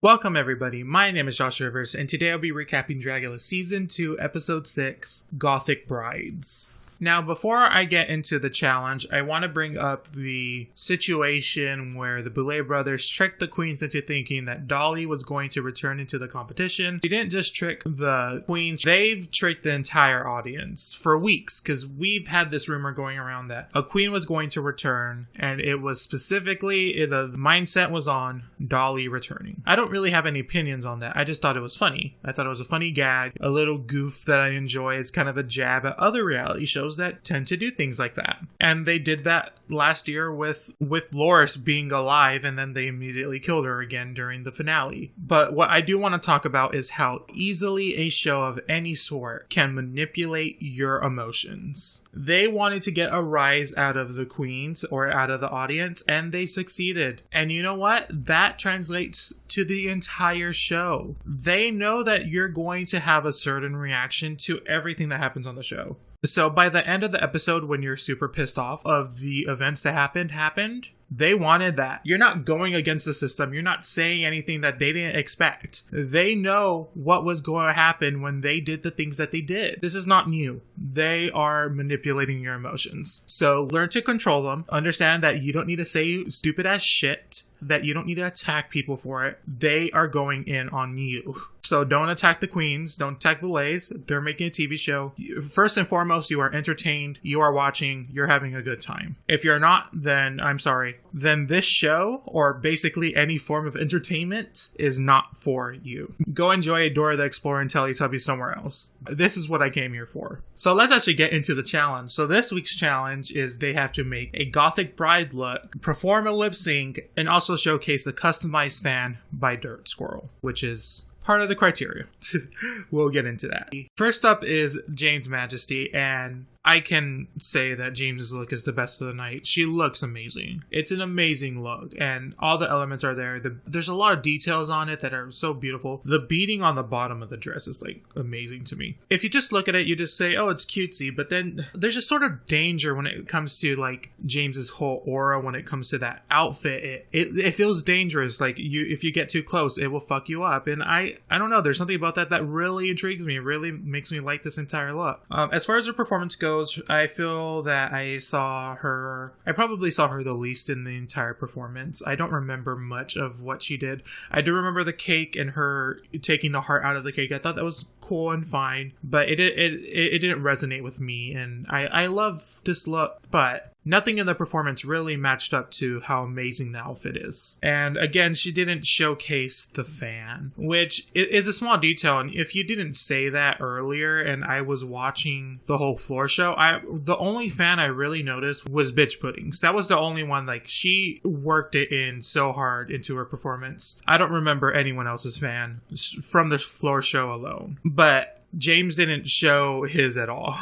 Welcome everybody, my name is Josh Rivers, and today I'll be recapping Dragula Season 2, Episode 6, Gothic Brides. Now, before I get into the challenge, I want to bring up the situation where the Boulet brothers tricked the queens into thinking that Dolly was going to return into the competition. They didn't just trick the queens, they've tricked the entire audience for weeks, because we've had this rumor going around that a queen was going to return, and it was specifically, the mindset was on Dolly returning. I don't really have any opinions on that, I just thought it was funny. I thought it was a funny gag, a little goof that I enjoy. It's kind of a jab at other reality shows that tend to do things like that. And they did that last year with Loris being alive, and then they immediately killed her again during the finale. But what I do want to talk about is how easily a show of any sort can manipulate your emotions. They wanted to get a rise out of the queens or out of the audience, and they succeeded. And you know what? That translates to the entire show. They know that you're going to have a certain reaction to everything that happens on the show. So by the end of the episode, when you're super pissed off of the events that happened, they wanted that. You're not going against the system. You're not saying anything that they didn't expect. They know what was going to happen when they did the things that they did. This is not new. They are manipulating your emotions. So learn to control them. Understand that you don't need to say stupid ass shit, that you don't need to attack people for it. They are going in on you. So don't attack the queens, don't attack Boulets. They're making a TV show. First and foremost, you are entertained, you are watching, you're having a good time. If you're not, then I'm sorry. Then this show, or basically any form of entertainment, is not for you. Go enjoy Dora the Explorer and Teletubbies somewhere else. This is what I came here for. So let's actually get into the challenge. So this week's challenge is they have to make a Gothic bride look, perform a lip sync, and also showcase the customized fan by Dirt Squirrel, which is part of the criteria. We'll get into that. First up is Jane's Majesty, and I can say that James's look is the best of the night. She looks amazing. It's an amazing look, and all the elements are there. There's a lot of details on it that are so beautiful. The beading on the bottom of the dress is like amazing to me. If you just look at it, you just say, oh, it's cutesy, but then there's a sort of danger when it comes to like James's whole aura. When it comes to that outfit, it feels dangerous. Like if you get too close, it will fuck you up. And I don't know. There's something about that really intrigues me. It really makes me like this entire look. As far as her performance goes, I feel that I probably saw her the least in the entire performance. I don't remember much of what she did. I do remember the cake and her taking the heart out of the cake. I thought that was cool and fine, but it didn't resonate with me, and I love this look, but nothing in the performance really matched up to how amazing the outfit is. And again, she didn't showcase the fan, which is a small detail. And if you didn't say that earlier and I was watching the whole floor show, the only fan I really noticed was Bitch Puddings. That was the only one. Like, she worked it in so hard into her performance. I don't remember anyone else's fan from the floor show alone. But James didn't show his at all.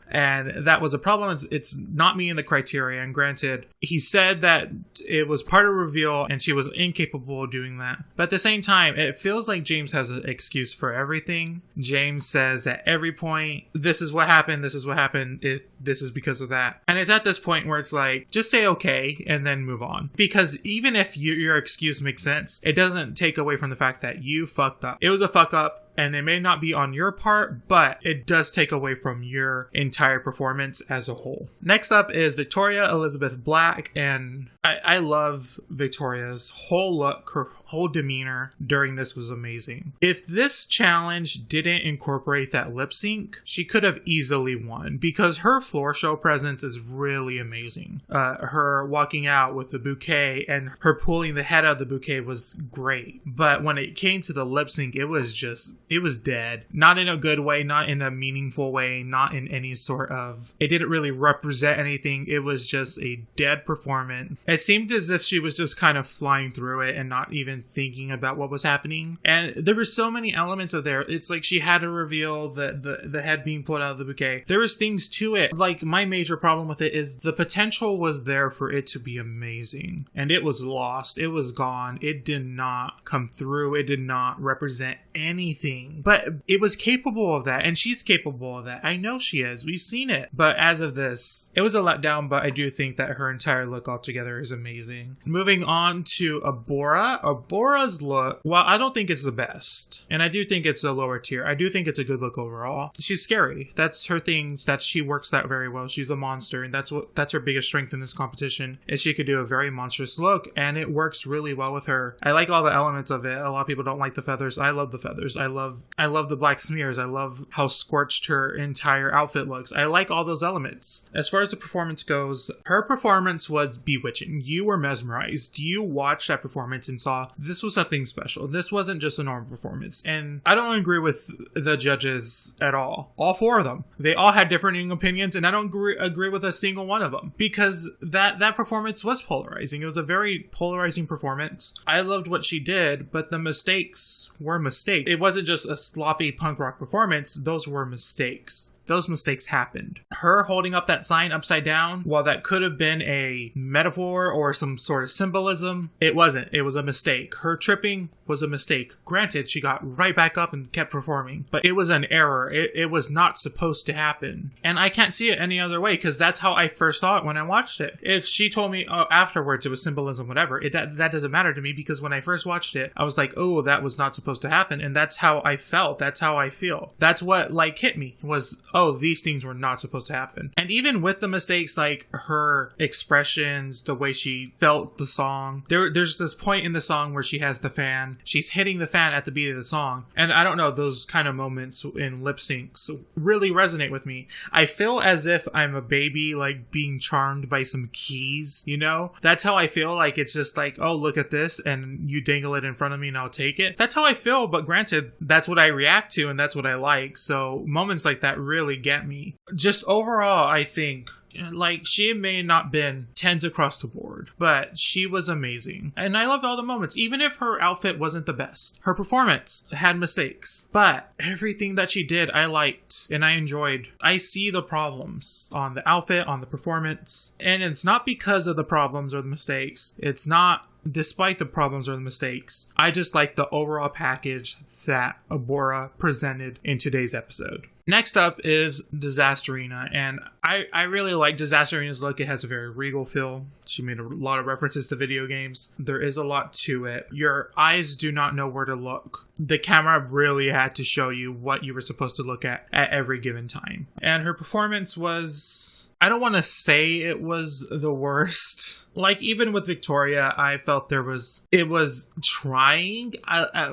And that was a problem. It's not meeting the criteria. And granted, he said that it was part of a reveal and she was incapable of doing that. But at the same time, it feels like James has an excuse for everything. James says at every point, this is what happened, this is what happened, this is because of that. And it's at this point where it's like, just say okay and then move on. Because even if your excuse makes sense, it doesn't take away from the fact that you fucked up. It was a fuck up. And it may not be on your part, but it does take away from your entire performance as a whole. Next up is Victoria Elizabeth Black, and I love Victoria's whole look, her whole demeanor during this was amazing. If this challenge didn't incorporate that lip sync, she could have easily won, because her floor show presence is really amazing. Her walking out with the bouquet and her pulling the head out of the bouquet was great. But when it came to the lip sync, it was dead. Not in a good way, not in a meaningful way, not in any sort of... It didn't really represent anything. It was just a dead performance. It seemed as if she was just kind of flying through it and not even thinking about what was happening. And there were so many elements of there. It's like she had to reveal the head being pulled out of the bouquet. There was things to it. Like, my major problem with it is the potential was there for it to be amazing. And it was lost. It was gone. It did not come through. It did not represent anything. But it was capable of that, and she's capable of that. I know she is. We've seen it. But as of this, it was a letdown, but I do think that her entire look altogether is amazing. Moving on to Abora. Abora's look, well, I don't think it's the best. And I do think it's a lower tier. I do think it's a good look overall. She's scary. That's her thing, that she works that very well. She's a monster, and that's her biggest strength in this competition, is she could do a very monstrous look, and it works really well with her. I like all the elements of it. A lot of people don't like the feathers. I love the feathers. I love the black smears. I love how scorched her entire outfit looks. I like all those elements. As far as the performance goes, her performance was bewitching. You were mesmerized. You watched that performance and saw this was something special. This wasn't just a normal performance. And I don't agree with the judges at all. All four of them. They all had differing opinions, and I don't agree with a single one of them, because that performance was polarizing. It was a very polarizing performance. I loved what she did, but the mistakes were mistakes. It wasn't just a sloppy punk rock performance. Those were mistakes. Those mistakes happened. Her holding up that sign upside down, while that could have been a metaphor or some sort of symbolism, it wasn't. It was a mistake. Her tripping was a mistake. Granted, she got right back up and kept performing, but it was an error. It was not supposed to happen. And I can't see it any other way, because that's how I first saw it when I watched it. If she told me afterwards it was symbolism, whatever, that doesn't matter to me, because when I first watched it, I was like, oh, that was not supposed to happen. And that's how I felt. That's how I feel. That's what hit me was, oh, these things were not supposed to happen. And even with the mistakes, like her expressions, the way she felt the song, there's this point in the song where she has the fan. She's hitting the fan at the beat of the song. And I don't know, those kind of moments in lip syncs really resonate with me. I feel as if I'm a baby, like being charmed by some keys, you know? That's how I feel. Like, it's just like, oh, look at this, and you dangle it in front of me and I'll take it. That's how I feel, but granted, that's what I react to and that's what I like. So moments like that really get me. Just overall, I think, like, she may not been 10s across the board, but she was amazing. And I loved all the moments, even if her outfit wasn't the best. Her performance had mistakes, but everything that she did, I liked and I enjoyed. I see the problems on the outfit, on the performance, and it's not because of the problems or the mistakes. It's not despite the problems or the mistakes. I just like the overall package that Abora presented in today's episode. Next up is Disasterina, and I really like Disasterina's look. It has a very regal feel. She made a lot of references to video games. There is a lot to it. Your eyes do not know where to look. The camera really had to show you what you were supposed to look at every given time. And her performance was, I don't want to say it was the worst. Like, even with Victoria, I felt it was trying.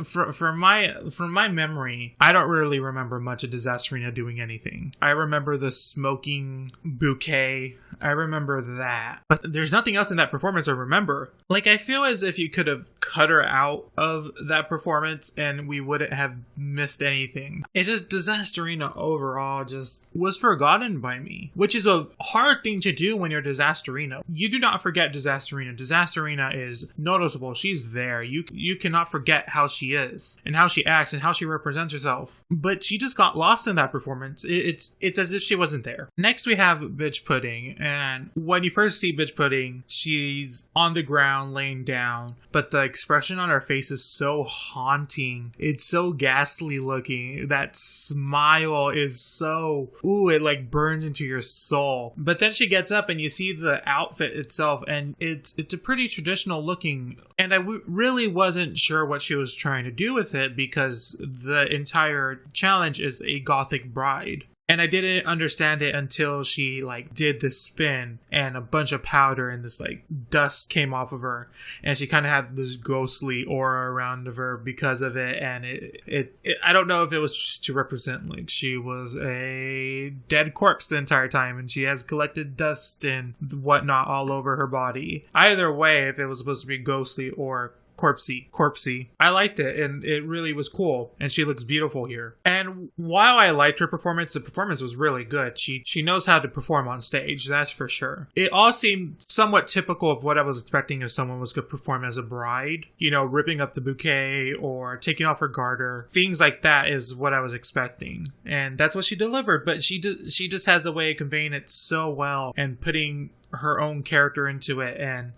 From my memory, I don't really remember much of Disasterina doing anything. I remember the smoking bouquet. I remember that. But there's nothing else in that performance I remember. Like, I feel as if you could have cut her out of that performance and we wouldn't have missed anything. It's just Disasterina overall just was forgotten by me, which is a hard thing to do when you're Disasterina. You do not forget Disasterina. Disasterina is noticeable. She's there. You cannot forget how she is and how she acts and how she represents herself. But she just got lost in that performance. It's as if she wasn't there. Next we have Bitch Pudding, and when you first see Bitch Pudding, she's on the ground laying down, but the expression on her face is so haunting. It's so ghastly looking. That smile is so, it like burns into your soul. But then she gets up and you see the outfit itself, and it's a pretty traditional looking, and I really wasn't sure what she was trying to do with it, because the entire challenge is a Gothic bride. And I didn't understand it until she did the spin and a bunch of powder and this dust came off of her, and she kind of had this ghostly aura around of her because of it. And it I don't know if it was just to represent she was a dead corpse the entire time and she has collected dust and whatnot all over her body. Either way, if it was supposed to be ghostly or corpsey. I liked it, and it really was cool, and she looks beautiful here. And while I liked her performance, the performance was really good. She knows how to perform on stage, that's for sure. It all seemed somewhat typical of what I was expecting if someone was going to perform as a bride. Ripping up the bouquet or taking off her garter. Things like that is what I was expecting, and that's what she delivered. But she just has a way of conveying it so well and putting her own character into it, and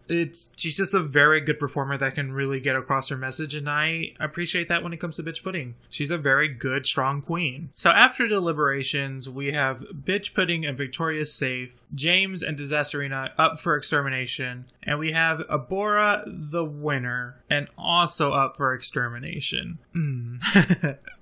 she's just a very good performer that can really get across her message, and I appreciate that when it comes to Bitch Pudding. She's a very good, strong queen. So after deliberations, we have Bitch Pudding and Victoria safe, James and Disasterina up for extermination, and we have Abora the winner and also up for extermination.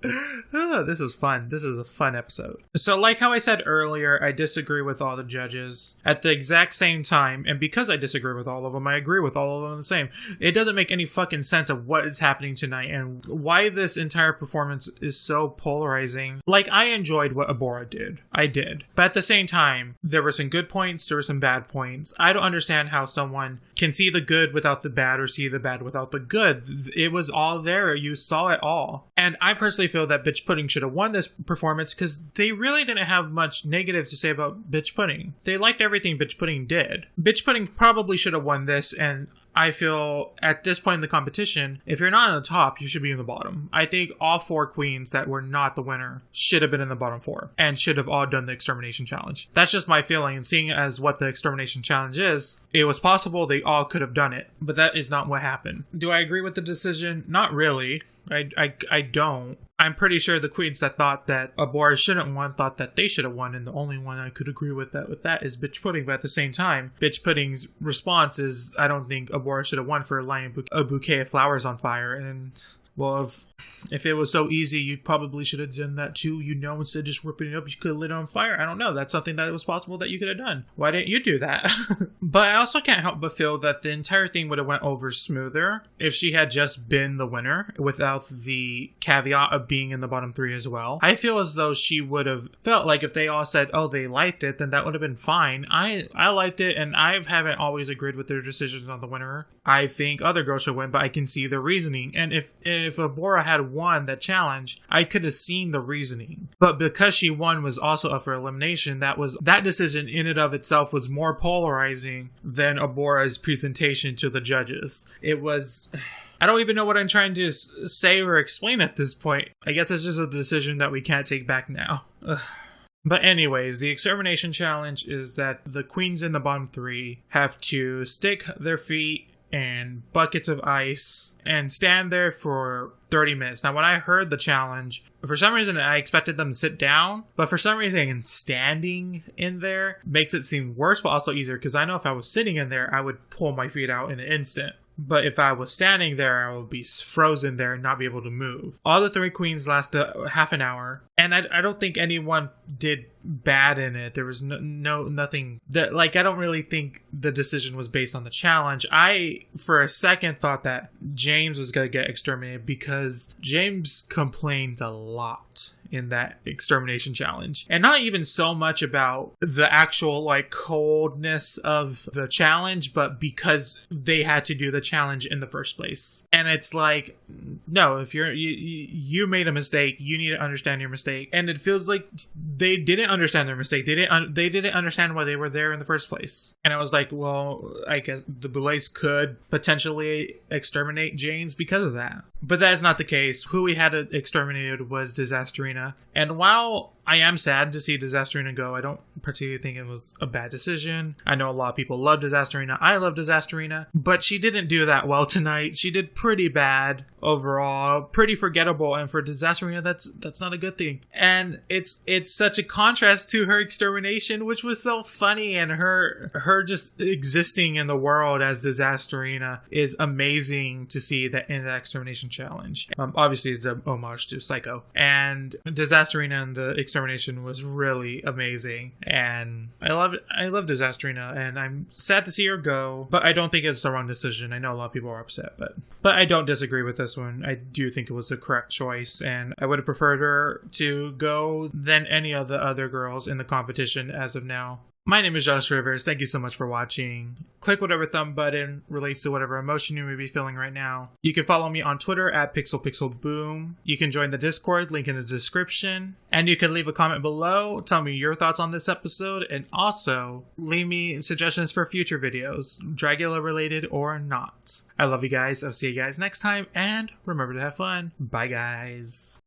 This is fun. This is a fun episode. So like how I said earlier, I disagree with all the judges at the exact same time, and because I disagree with all of them, I agree with all of them the same. It doesn't make any fucking sense of what is happening tonight and why this entire performance is so polarizing. Like, I enjoyed what Abora did. I did. But at the same time, there were some good points, there were some bad points. I don't understand how someone can see the good without the bad or see the bad without the good. It was all there. You saw it all. And I personally feel that Bitch Pudding should have won this performance because they really didn't have much negative to say about Bitch Pudding. They liked everything Bitch Pudding did. Bitch Pudding probably should have won this, and I feel at this point in the competition, if you're not in the top, you should be in the bottom. I think all 4 queens that were not the winner should have been in the bottom 4 and should have all done the extermination challenge. That's just my feeling, and seeing as what the extermination challenge is, it was possible they all could have done it, but that is not what happened. Do I agree with the decision? Not really. I don't. I'm pretty sure the queens that thought that Abora shouldn't won thought that they should have won, and the only one I could agree with that is Bitch Pudding. But at the same time, Bitch Pudding's response is, I don't think Abora should have won for lighting a bouquet of flowers on fire. And well, if it was so easy, you probably should have done that too. Instead of just ripping it up, you could have lit it on fire. I don't know. That's something that was possible that you could have done. Why didn't you do that? But I also can't help but feel that the entire thing would have went over smoother if she had just been the winner without the caveat of being in the bottom 3 as well. I feel as though she would have felt like if they all said, oh, they liked it, then that would have been fine. I liked it, and I haven't always agreed with their decisions on the winner. I think other girls should win, but I can see the reasoning. And if Abora had won that challenge, I could have seen the reasoning. But because she won was also up for elimination, that decision in and of itself was more polarizing than Abora's presentation to the judges. It was... I don't even know what I'm trying to say or explain at this point. I guess it's just a decision that we can't take back now. But anyways, the extermination challenge is that the queens in the bottom 3 have to stick their feet in buckets of ice and stand there for 30 minutes. Now, when I heard the challenge, for some reason I expected them to sit down, but for some reason standing in there makes it seem worse, but also easier, because I know if I was sitting in there, I would pull my feet out in an instant. But if I was standing there, I would be frozen there and not be able to move. All the 3 queens lasted half an hour, and I don't think anyone did bad in it. There was nothing that, like, I don't really think the decision was based on the challenge. I, for a second, thought that James was going to get exterminated because James complained a lot in that extermination challenge. And not even so much about the actual, like, coldness of the challenge, but because they had to do the challenge in the first place. And it's like, no, if you made a mistake, you need to understand your mistake. And it feels like they didn't understand their mistake. They didn't understand why they were there in the first place. And I was like, well, I guess the Boulets could potentially exterminate James because of that. But that is not the case. Who we had exterminated was Disasterina. And while I am sad to see Disasterina go, I don't particularly think it was a bad decision. I know a lot of people love Disasterina. I love Disasterina. But she didn't do that well tonight. She did pretty bad overall. Pretty forgettable. And for Disasterina, that's not a good thing. And it's such a contrast to her extermination, which was so funny. And her just existing in the world as Disasterina is amazing to see that in the extermination challenge. Obviously, the homage to Psycho. And Disasterina and the extermination was really amazing. And I love Disasterina, and I'm sad to see her go, but I don't think it's the wrong decision. I know a lot of people are upset, but I don't disagree with this one. I do think it was the correct choice, and I would have preferred her to go than any of the other girls in the competition as of now. My name is Josh Rivers. Thank you so much for watching. Click whatever thumb button relates to whatever emotion you may be feeling right now. You can follow me on Twitter at PixelPixelBoom. You can join the Discord, link in the description. And you can leave a comment below, tell me your thoughts on this episode, and also leave me suggestions for future videos, Dragula related or not. I love you guys. I'll see you guys next time, and remember to have fun. Bye, guys.